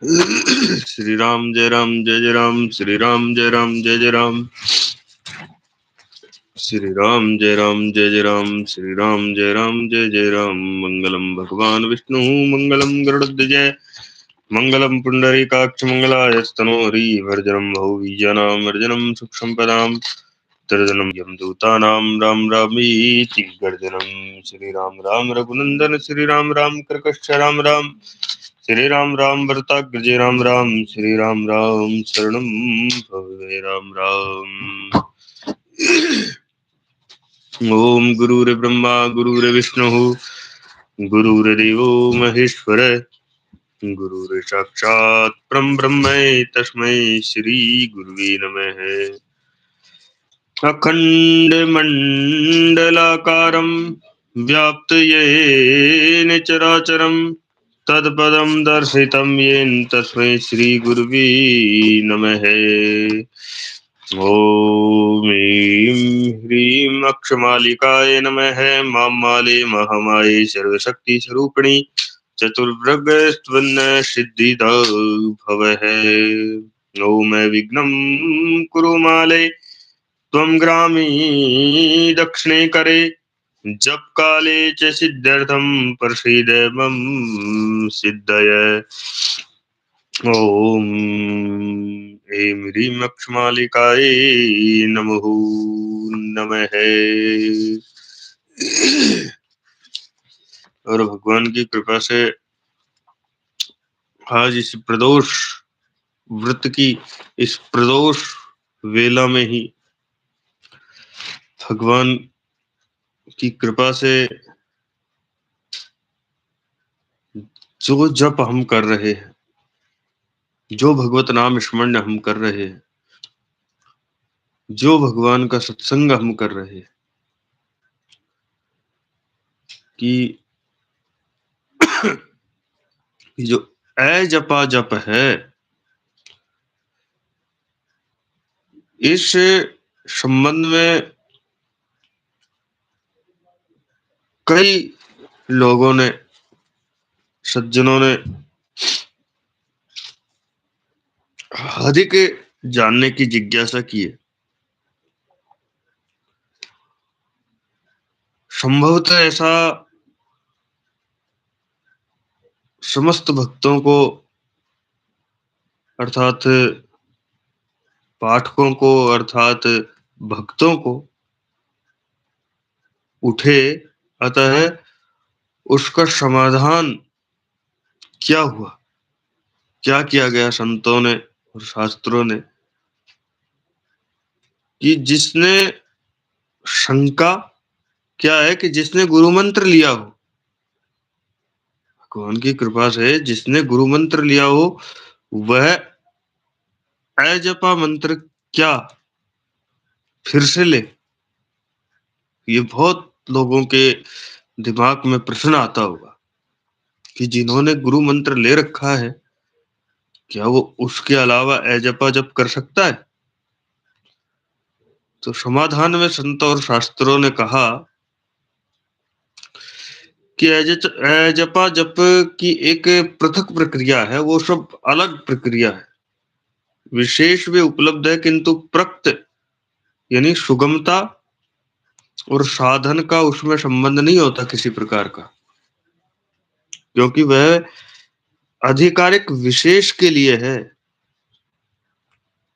श्री राम जय राम जय जय राम, श्री राम जय राम जय जय राम, श्री राम जय राम जय जय राम, श्री राम जय राम जय जय राम। मंगलम भगवान विष्णु मंगलम गरुड़ध्वज मंगलम पुंडरीकाक्ष मंगलायस्तनो हरि वर्जनम भौवीजानां वर्जनम सूक्ष्मपदां तर्जनम यमदूतानां राम रामीति गर्जनम। श्री राम राम रघुनंदन श्री राम राम कृकश्च राम राम, श्री राम राम भरताग्रज राम राम, श्री राम राम शरणं भवे राम राम। ओम गुरुर्ब्रह्मा गुरुर्विष्णु गुरुर्देवो महेश्वर गुरुर्साक्षात् परं ब्रह्म तस्मै श्री गुरुवे नमः। अखण्डमण्डलाकारं व्याप्तयेन चराचरं तत्पदं दर्शितं येन तस्मै श्रीगुरुवे नमः। ॐ ह्रीं ह्रीं अक्षमालिकाय नमः। मामाले महामाये सर्वशक्तिस्वरूपिणी चतुर्भुजस्त्वन्न सिद्धिदा भवः। ॐ विघ्नं कुरु माले त्वं ग्रामी दक्षिणे करे जप काले च सिद्ध्यर्थं प्रसीद मम सिद्धय। ओम ऐं ह्रीं अक्षमालिकाय नमः नमः। और भगवान की कृपा से आज इस प्रदोष व्रत की इस प्रदोष वेला में ही भगवान की कृपा से जो जप हम कर रहे हैं, जो भगवत नाम स्मरण हम कर रहे हैं, जो भगवान का सत्संग हम कर रहे हैं, कि जो अजपा जप है, इस संबंध में कई लोगों ने, सज्जनों ने अधिक जानने की जिज्ञासा की है। संभवतः ऐसा समस्त भक्तों को, अर्थात पाठकों को, अर्थात भक्तों को उठे, अतः उसका समाधान क्या हुआ, क्या किया गया संतों ने और शास्त्रों ने, कि जिसने शंका क्या है कि जिसने गुरु मंत्र लिया हो, भगवान की कृपा से जिसने गुरु मंत्र लिया हो, वह अजपा मंत्र क्या फिर से ले। ये बहुत लोगों के दिमाग में प्रश्न आता होगा कि जिन्होंने गुरु मंत्र ले रखा है, क्या वो उसके अलावा अजपा जप कर सकता है? तो समाधान में संत और शास्त्रों ने कहा कि अजपा जप की एक पृथक प्रक्रिया है, वो सब अलग प्रक्रिया है। विशेष भी उपलब्ध है, किंतु प्रक्त यानी सुगमता और साधन का उसमें संबंध नहीं होता किसी प्रकार का, क्योंकि वह आधिकारिक विशेष के लिए है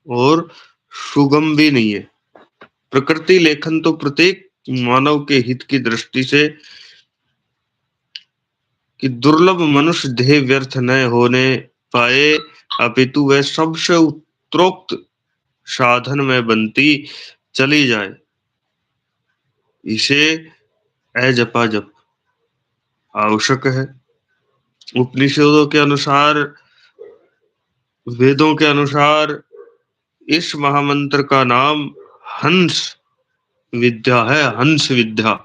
और सुगम भी नहीं है। प्रकृति लेखन तो प्रत्येक मानव के हित की दृष्टि से कि दुर्लभ मनुष्य देह व्यर्थ न होने पाए, अपितु वह सबसे उत्तरोक्त साधन में बनती चली जाए, इसे अजपा जप आवश्यक है। उपनिषदों के अनुसार, वेदों के अनुसार इस महामंत्र का नाम हंस विद्या है, हंस विद्या।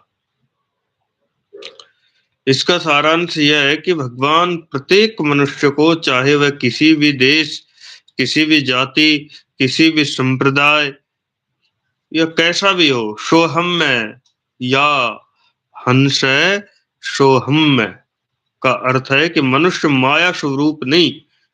इसका सारांश यह है कि भगवान प्रत्येक मनुष्य को, चाहे वह किसी भी देश, किसी भी जाति, किसी भी संप्रदाय या कैसा भी हो, सोहम में या हंस सोहम में का अर्थ है कि मनुष्य माया स्वरूप नहीं,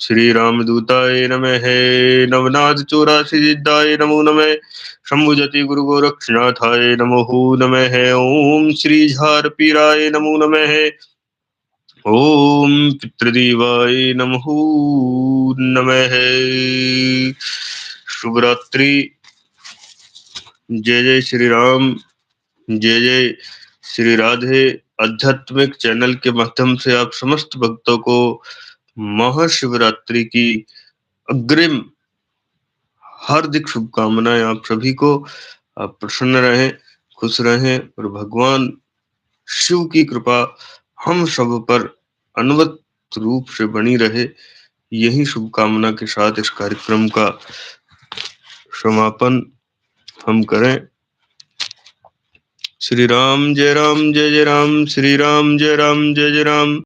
श्री रामदूताय नमः। नवनाथ चौरासी सिद्धाय नमो नमः। शंभुजति गुरु गोरक्षनाथाय नमो नमः। ओम श्री झार पीराय नमो नमः। ओम पितृदेवाय नमः नमः। शुभ रात्रि। जय जय श्री राम। जय जय श्री राधे। आध्यात्मिक चैनल के माध्यम से आप समस्त भक्तों को महाशिवरात्रि की अग्रिम हार्दिक शुभकामनाएं। आप सभी को आप प्रसन्न रहें, खुश रहें और भगवान शिव की कृपा हम सब पर अनवरत रूप से बनी रहे। यही शुभकामना के साथ इस कार्यक्रम का समापन हम करें। श्री राम जय राम जय जय राम। श्री राम जय राम जय जय राम।